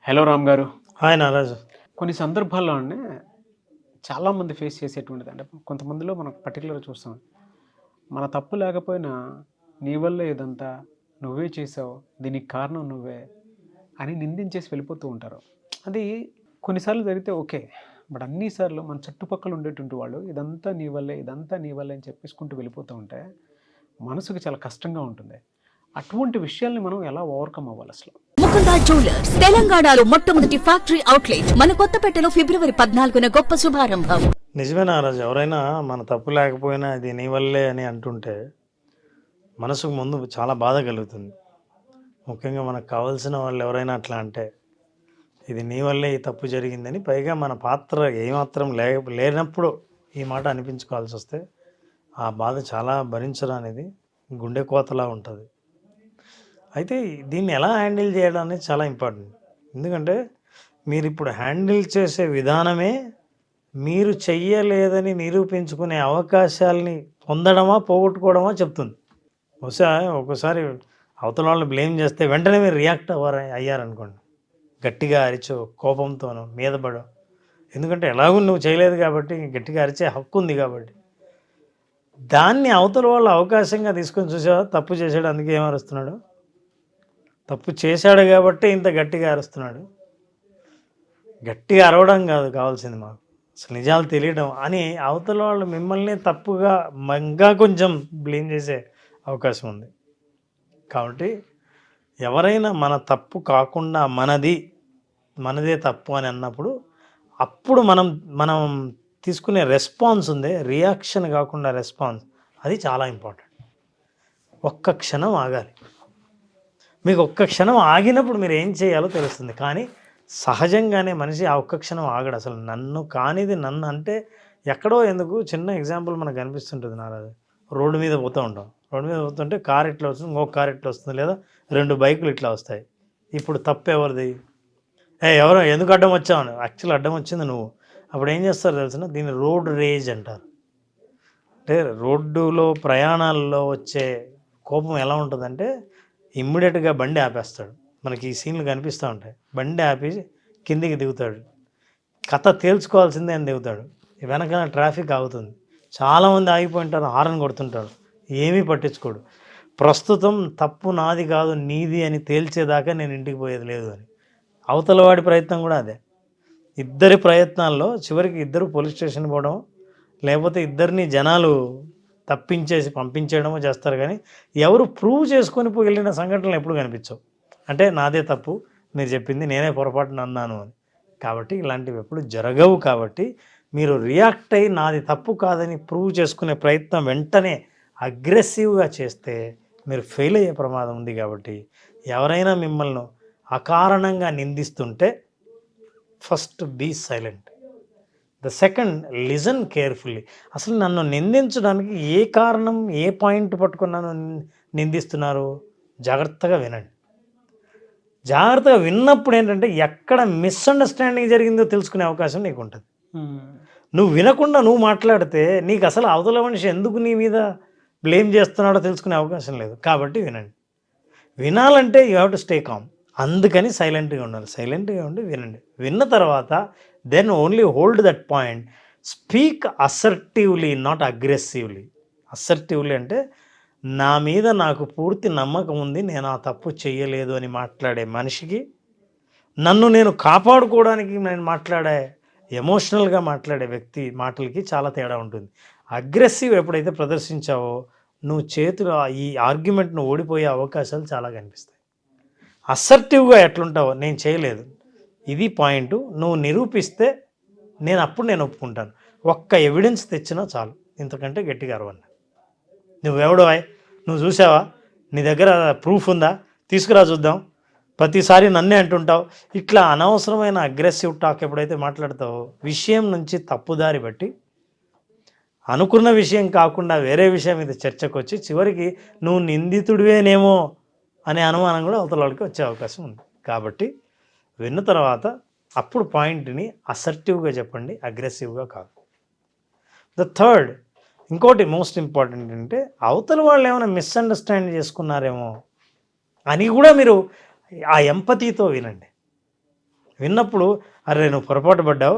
Hello Ram గారు. Hi నారాజు. కొన్ని సందర్భాల్లో అండి చాలామంది ఫేస్ చేసేటువంటిది అంటే కొంతమందిలో మనం పర్టికులర్గా చూస్తాం. మన తప్పు లేకపోయినా నీ వల్లే ఇదంతా, నువ్వే చేసావు, దీనికి కారణం నువ్వే అని నిందించేసి వెళ్ళిపోతూ ఉంటారు. అది కొన్నిసార్లు జరిగితే ఓకే. బట్ అన్నిసార్లు మన చుట్టుపక్కల ఉండేటువంటి వాళ్ళు ఇదంతా నీ వల్లే, ఇదంతా నీ వల్లే అని చెప్పేసుకుంటూ వెళ్ళిపోతూ ఉంటే మనసుకి చాలా కష్టంగా ఉంటుంది. అటువంటి విషయాల్ని మనం ఎలా ఓవర్కమ్ అవ్వాలి అసలు? ముకుంద జ్యువెలర్స్ తెలంగాణలో మొట్టమొదటి ఫ్యాక్టరీ అవుట్లెట్ మన కొత్తపేటలో ఫిబ్రవరి 14న గొప్ప శుభారంభం. నిజమే నారాజు. ఎవరైనా మన తప్పు లేకపోయినా ఇది నీ వల్లే అని అంటుంటే మనసుకు ముందు చాలా బాధ కలుగుతుంది. ముఖ్యంగా మనకు కావాల్సిన వాళ్ళు ఎవరైనా అట్లా అంటే ఇది నీ వల్లే ఈ తప్పు జరిగిందని, పైగా మన పాత్ర ఏమాత్రం లేనప్పుడు ఈ మాట అనిపించుకోవాల్సి వస్తే ఆ బాధ చాలా భరించడానికి గుండె కోతలా ఉంటుంది. అయితే దీన్ని ఎలా హ్యాండిల్ చేయడం అనేది చాలా ఇంపార్టెంట్. ఎందుకంటే మీరు ఇప్పుడు హ్యాండిల్ చేసే విధానమే మీరు చెయ్యలేదని నిరూపించుకునే అవకాశాలని పొందడమా పోగొట్టుకోవడమా చెప్తుంది. బహుశా ఒక్కోసారి అవతల వాళ్ళని బ్లేమ్ చేస్తే వెంటనే మీరు రియాక్ట్ అయ్యారనుకోండి, గట్టిగా అరిచో, కోపంతోనో, మీదపడో. ఎందుకంటే ఎలాగూ నువ్వు చేయలేదు కాబట్టి, గట్టిగా అరిచే హక్కు ఉంది కాబట్టి, దాన్ని అవతల వాళ్ళు అవకాశంగా తీసుకొని చూసావా, తప్పు చేసాడు అందుకే ఏం అరుస్తున్నాడు, తప్పు చేశాడు కాబట్టి ఇంత గట్టిగా అరుస్తున్నాడు. గట్టిగా అరవడం కాదు కావాల్సింది, మాకు అసలు నిజాలు తెలియడం అని అవతల వాళ్ళు మిమ్మల్ని తప్పుగా ఇంకా కొంచెం బ్లేమ్ చేసే అవకాశం ఉంది. కాబట్టి ఎవరైనా మన తప్పు కాకుండా మనదే తప్పు అని అన్నప్పుడు అప్పుడు మనం తీసుకునే రెస్పాన్స్ ఉంది, రియాక్షన్ కాకుండా రెస్పాన్స్, అది చాలా ఇంపార్టెంట్. ఒక్క క్షణం ఆగాలి. మీకు ఒక్క క్షణం ఆగినప్పుడు మీరు ఏం చేయాలో తెలుస్తుంది. కానీ సహజంగానే మనిషి ఆ ఒక్క క్షణం ఆగడు. అసలు నన్ను కానిది నన్ను అంటే ఎక్కడో ఎందుకు. చిన్న ఎగ్జాంపుల్ మనకు కనిపిస్తుంటుంది నారాజు. రోడ్డు మీద పోతూ ఉంటాం. రోడ్డు మీద పోతుంటే కార్ ఇట్లా వస్తుంది, ఇంకొక కార్ ఇట్లా వస్తుంది, లేదా 2 బైకులు ఇట్లా వస్తాయి. ఇప్పుడు తప్పు ఎవరిది? ఎవరో ఎందుకు అడ్డం వచ్చావు? యాక్చువల్ అడ్డం వచ్చింది నువ్వు. అప్పుడు ఏం చేస్తారు తెలిసిన? దీన్ని రోడ్ రేజ్ అంటారు. అంటే రోడ్డులో ప్రయాణాల్లో వచ్చే కోపం ఎలా ఉంటుందంటే ఇమ్మీడియట్గా బండి ఆపేస్తాడు. మనకి ఈ సీన్లు కనిపిస్తూ ఉంటాయి. బండి ఆపి కిందికి దిగుతాడు, కథ తేల్చుకోవాల్సిందే అని దిగుతాడు. వెనకాల ట్రాఫిక్ ఆగుతుంది, చాలామంది ఆగిపోయింటారు, హారన్ కొడుతుంటాడు, ఏమీ పట్టించుకోడు. ప్రస్తుతం తప్పు నాది కాదు నీది అని తేల్చేదాకా నేను ఇంటికి పోయేది లేదు అని. అవతల వాడి ప్రయత్నం కూడా అదే. ఇద్దరి ప్రయత్నాల్లో చివరికి ఇద్దరు పోలీస్ స్టేషన్ పోవడం, లేకపోతే ఇద్దరిని జనాలు తప్పించేసి పంపించేయడమో చేస్తారు. కానీ ఎవరు ప్రూవ్ చేసుకొని వెళ్ళిన సంఘటనలు ఎప్పుడు కనిపించవు. అంటే నాదే తప్పు, మీరు చెప్పింది నేనే పొరపాటున అన్నాను అని. కాబట్టి ఇలాంటివి ఎప్పుడు జరగవు. కాబట్టి మీరు రియాక్ట్ అయ్యి నాది తప్పు కాదని ప్రూవ్ చేసుకునే ప్రయత్నం వెంటనే అగ్రెసివ్గా చేస్తే మీరు ఫెయిల్ అయ్యే ప్రమాదం ఉంది. కాబట్టి ఎవరైనా మిమ్మల్ని అకారణంగా నిందిస్తుంటే first be silent. The second, listen carefully. అసలు నన్ను నిందించడానికి ఏ కారణం, ఏ పాయింట్ పట్టుకుని నన్ను నిందిస్తున్నారు, జాగ్రత్తగా వినండి. జాగ్రత్తగా విన్నప్పుడు ఏంటంటే ఎక్కడ మిస్అండర్స్టాండింగ్ జరిగిందో తెలుసుకునే అవకాశం నీకు ఉంటుంది. నువ్వు వినకుండా నువ్వు మాట్లాడితే నీకు అసలు అవతల మనిషి ఎందుకు నీ మీద బ్లేమ్ చేస్తున్నాడో తెలుసుకునే అవకాశం లేదు. కాబట్టి వినండి. వినాలంటే you have to stay calm. అందుకని సైలెంట్గా ఉండాలి. సైలెంట్గా ఉండి వినండి. విన్న తర్వాత then only hold that point. Speak assertively, not aggressively. Assertively అంటే నా మీద నాకు పూర్తి నమ్మకం ఉంది, నేను ఆ తప్పు చేయలేదు అని మాట్లాడే మనిషికి, నన్ను నేను కాపాడుకోవడానికి నేను మాట్లాడే ఎమోషనల్గా మాట్లాడే వ్యక్తి మాటలకి చాలా తేడా ఉంటుంది. అగ్రెసివ్ ఎప్పుడైతే ప్రదర్శించావో నువ్వు చేతిలో ఈ ఆర్గ్యుమెంట్ను ఓడిపోయే అవకాశాలు చాలా కనిపిస్తాయి. అసర్టివ్గా ఎట్లుంటావో, నేను చేయలేదు, ఇది పాయింట్, నువ్వు నిరూపిస్తే నేను ఒప్పుకుంటాను, ఒక్క ఎవిడెన్స్ తెచ్చినా చాలు, ఇంతకంటే గట్టిగా అరవన్నా. నువ్వెవడో, నువ్వు చూసావా, నీ దగ్గర ప్రూఫ్ ఉందా, తీసుకురా చూద్దాం, ప్రతిసారి నన్నే అంటుంటావు. ఇట్లా అనవసరమైన అగ్రెసివ్ టాక్ ఎప్పుడైతే మాట్లాడతావో విషయం నుంచి తప్పుదారి బట్టి అనుకున్న విషయం కాకుండా వేరే విషయం మీద చర్చకు వచ్చి చివరికి నువ్వు నిందితుడివేనేమో అనే అనుమానం కూడా అవతల వాళ్ళకి వచ్చే అవకాశం ఉంది. కాబట్టి విన్న తర్వాత అప్పుడు పాయింట్ని అసర్టివ్గా చెప్పండి, అగ్రెసివ్గా కాదు. ద థర్డ్, ఇంకోటి మోస్ట్ ఇంపార్టెంట్ అంటే అవతల వాళ్ళు ఏమైనా మిస్అండర్స్టాండ్ చేసుకున్నారేమో అని కూడా మీరు ఆ ఎంపతితో వినండి. విన్నప్పుడు అరే నువ్వు పొరపాటు పడ్డావు,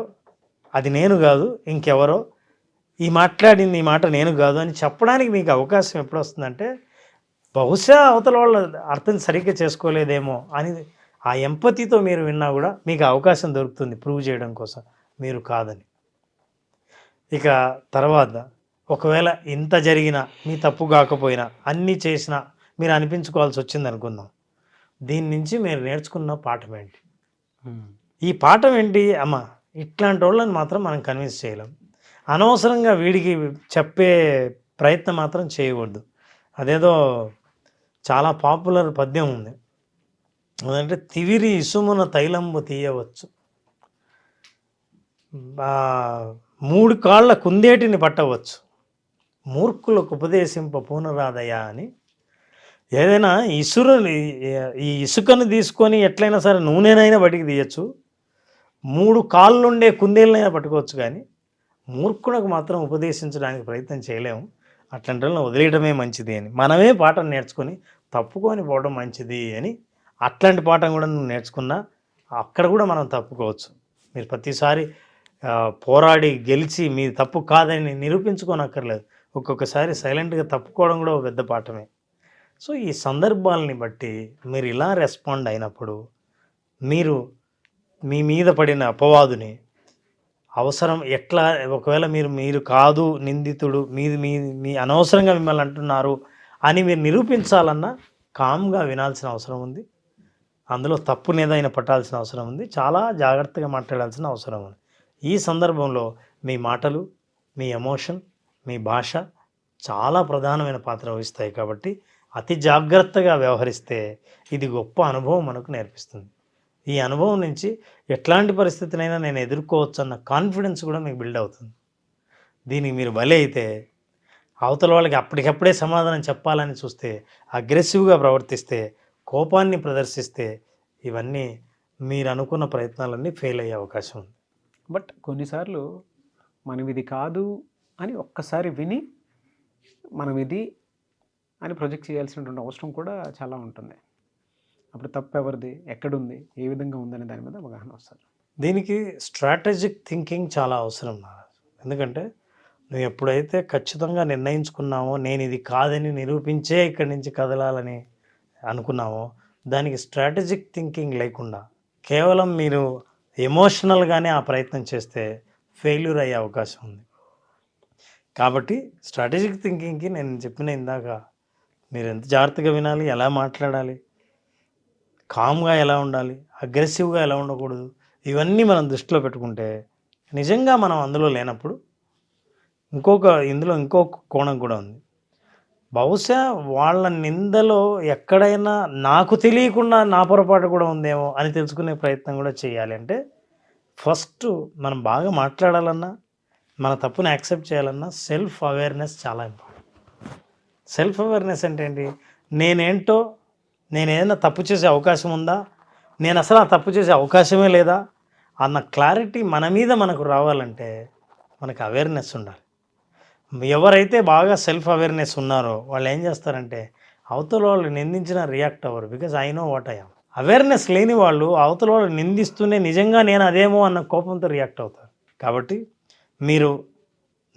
అది నేను కాదు ఇంకెవరో, ఈ మాట్లాడింది ఈ మాట నేను కాదు అని చెప్పడానికి మీకు అవకాశం ఎప్పుడు వస్తుందంటే బహుశా అవతల వాళ్ళు అర్థం సరిగ్గా చేసుకోలేదేమో అని ఆ ఎంపతితో మీరు విన్నా కూడా మీకు అవకాశం దొరుకుతుంది ప్రూవ్ చేయడం కోసం మీరు కాదని. ఇక తర్వాత ఒకవేళ ఇంత జరిగినా మీ తప్పు కాకపోయినా అన్నీ చేసినా మీరు అనిపించుకోవాల్సి వచ్చింది అనుకుందాం, దీని నుంచి మీరు నేర్చుకున్న పాఠం ఏంటి? ఈ పాఠం ఏంటి? అమ్మ ఇట్లాంటి వాళ్ళని మాత్రం మనం కన్విన్స్ చేయలేం. అనవసరంగా వీడికి చెప్పే ప్రయత్నం మాత్రం చేయకూడదు. అదేదో చాలా పాపులర్ పద్యం ఉంది, అదంటే తివిరి ఇసుమున తైలంబు తీయవచ్చు, 3 కాళ్ళ కుందేటిని పట్టవచ్చు, మూర్ఖులకు ఉపదేశింప పూనరాదయా అని. ఏదైనా ఈ ఇసుకను తీసుకొని ఎట్లయినా సరే నూనెనైనా బయటికి తీయచ్చు, 3 కాళ్ళుండే కుందేలనైనా పట్టుకోవచ్చు, కానీ మూర్ఖులకు మాత్రం ఉపదేశించడానికి ప్రయత్నం చేయలేము. అట్లాంటి వాళ్ళని వదిలేయడమే మంచిది అని మనమే పాఠం నేర్చుకొని తప్పుకొని పోవడం మంచిది అని. అట్లాంటి పాఠం కూడా నువ్వు నేర్చుకున్నా అక్కడ కూడా మనం తప్పుకోవచ్చు. మీరు ప్రతిసారి పోరాడి గెలిచి మీ తప్పు కాదని నిరూపించుకోనక్కర్లేదు. ఒక్కొక్కసారి సైలెంట్గా తప్పుకోవడం కూడా ఒక పెద్ద పాఠమే. సో ఈ సందర్భాలని బట్టి మీరు ఇలా రెస్పాండ్ అయినప్పుడు మీరు మీ మీద పడిన అపవాదుని అవసరం ఎట్లా, ఒకవేళ మీరు కాదు నిందితుడు, మీ అనవసరంగా మిమ్మల్ని అంటున్నారు అని మీరు నిరూపించాలన్నా కామ్గా వినాల్సిన అవసరం ఉంది. అందులో తప్పునేదైనా పట్టాల్సిన అవసరం ఉంది. చాలా జాగ్రత్తగా మాట్లాడాల్సిన అవసరం ఉంది. ఈ సందర్భంలో మీ మాటలు, మీ ఎమోషన్, మీ భాష చాలా ప్రధానమైన పాత్ర వహిస్తాయి. కాబట్టి అతి జాగ్రత్తగా వ్యవహరిస్తే ఇది గొప్ప అనుభవం మనకు నేర్పిస్తుంది. ఈ అనుభవం నుంచి ఎట్లాంటి పరిస్థితినైనా నేను ఎదుర్కోవచ్చు అన్న కాన్ఫిడెన్స్ కూడా మీకు బిల్డ్ అవుతుంది. దీనికి మీరు బలి అయితే అవతల వాళ్ళకి అప్పటికప్పుడే సమాధానం చెప్పాలని చూస్తే, అగ్రెసివ్గా ప్రవర్తిస్తే, కోపాన్ని ప్రదర్శిస్తే ఇవన్నీ మీరు అనుకున్న ప్రయత్నాలన్నీ ఫెయిల్ అయ్యే అవకాశం ఉంది. బట్ కొన్నిసార్లు మనం ఇది కాదు అని ఒక్కసారి విని మనం ఇది అని ప్రొజెక్ట్ చేయాల్సినటువంటి అవసరం కూడా చాలా ఉంటుంది. అప్పుడు తప్పు ఎవరిది, ఎక్కడుంది, ఏ విధంగా ఉందనే దాని మీద అవగాహన వస్తారు. దీనికి స్ట్రాటజిక్ థింకింగ్ చాలా అవసరం. ఎందుకంటే నువ్వు ఎప్పుడైతే ఖచ్చితంగా నిర్ణయించుకున్నావో నేను ఇది కాదని నిరూపించే ఇక్కడి నుంచి కదలాలని అనుకున్నావో, దానికి స్ట్రాటజిక్ థింకింగ్ లేకుండా కేవలం మీరు ఎమోషనల్గానే ఆ ప్రయత్నం చేస్తే ఫెయిల్యూర్ అయ్యే అవకాశం ఉంది. కాబట్టి స్ట్రాటజిక్ థింకింగ్కి నేను చెప్పిన ఇందాక మీరు ఎంత జాగ్రత్తగా వినాలి, ఎలా మాట్లాడాలి, కామ్గా ఎలా ఉండాలి, అగ్రెసివ్గా ఎలా ఉండకూడదు, ఇవన్నీ మనం దృష్టిలో పెట్టుకుంటే నిజంగా మనం అందులో లేనప్పుడు ఇందులో ఇంకొక కోణం కూడా ఉంది. బహుశా వాళ్ళ నిందలో ఎక్కడైనా నాకు తెలియకుండా నా పొరపాటు కూడా ఉందేమో అని తెలుసుకునే ప్రయత్నం కూడా చేయాలి. అంటే ఫస్ట్ మనం బాగా మాట్లాడాలన్నా, మన తప్పుని యాక్సెప్ట్ చేయాలన్నా సెల్ఫ్ అవేర్నెస్ చాలా ఇంపార్టెంట్. సెల్ఫ్ అవేర్నెస్ అంటే ఏంటి? నేనేంటో, నేను ఏదైనా తప్పు చేసే అవకాశం ఉందా, నేను అసలు ఆ తప్పు చేసే అవకాశమే లేదా అన్న క్లారిటీ మన మీద మనకు రావాలంటే మనకు అవేర్నెస్ ఉండాలి. ఎవరైతే బాగా సెల్ఫ్ అవేర్నెస్ ఉన్నారో వాళ్ళు ఏం చేస్తారంటే అవతల వాళ్ళు నిందించిన రియాక్ట్ అవ్వరు. Because I know what I am. Awareness లేని వాళ్ళు అవతల వాళ్ళు నిందిస్తూనే నిజంగా నేను అదేమో అన్న కోపంతో రియాక్ట్ అవుతారు. కాబట్టి మీరు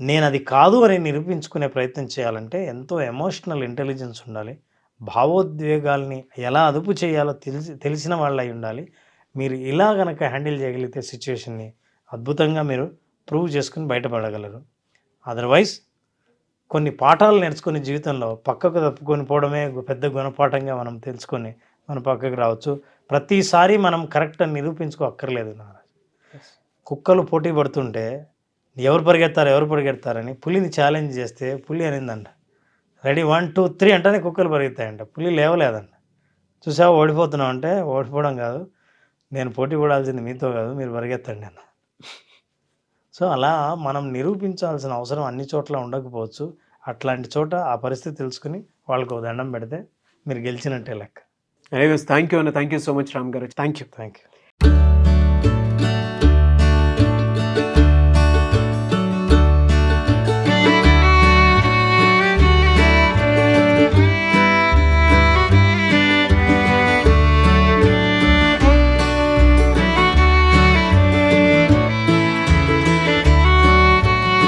నేను అది కాదు అని నిరూపించుకునే ప్రయత్నం చేయాలంటే ఎంతో ఎమోషనల్ ఇంటెలిజెన్స్ ఉండాలి. భావోద్వేగాల్ని ఎలా అదుపు చేయాలో తెలిసిన వాళ్ళు అయి ఉండాలి. మీరు ఇలా కనుక హ్యాండిల్ చేయగలిగితే సిచ్యువేషన్ని అద్భుతంగా మీరు ప్రూవ్ చేసుకుని బయటపడగలరు. అదర్వైజ్ కొన్ని పాఠాలు నేర్చుకునే జీవితంలో పక్కకు తప్పుకొని పోవడమే పెద్ద గుణపాఠంగా మనం తెలుసుకొని మన పక్కకు రావచ్చు. ప్రతిసారి మనం కరెక్ట్ అని నిరూపించుకోక్కర్లేదు. కుక్కలు పోటీ పడుతుంటే ఎవరు పరిగెడతారని పులిని ఛాలెంజ్ చేస్తే పులి అనిందంట, రెడీ 1 2 3 అంటేనే కుక్కలు పరిగెత్తాయంట. పులి లేవలేదంట. చూసావా ఓడిపోతున్నావు అంటే, ఓడిపోవడం కాదు, నేను పోటీ పడాల్సింది మీతో కాదు, మీరు పరిగెత్తండి అన్న. సో అలా మనం నిరూపించాల్సిన అవసరం అన్ని చోట్ల ఉండకపోవచ్చు. అట్లాంటి చోట ఆ పరిస్థితి తెలుసుకుని వాళ్ళకు దండం పెడితే మీరు గెలిచినట్టే లెక్క. Thank you so much Ram garu. Thank you.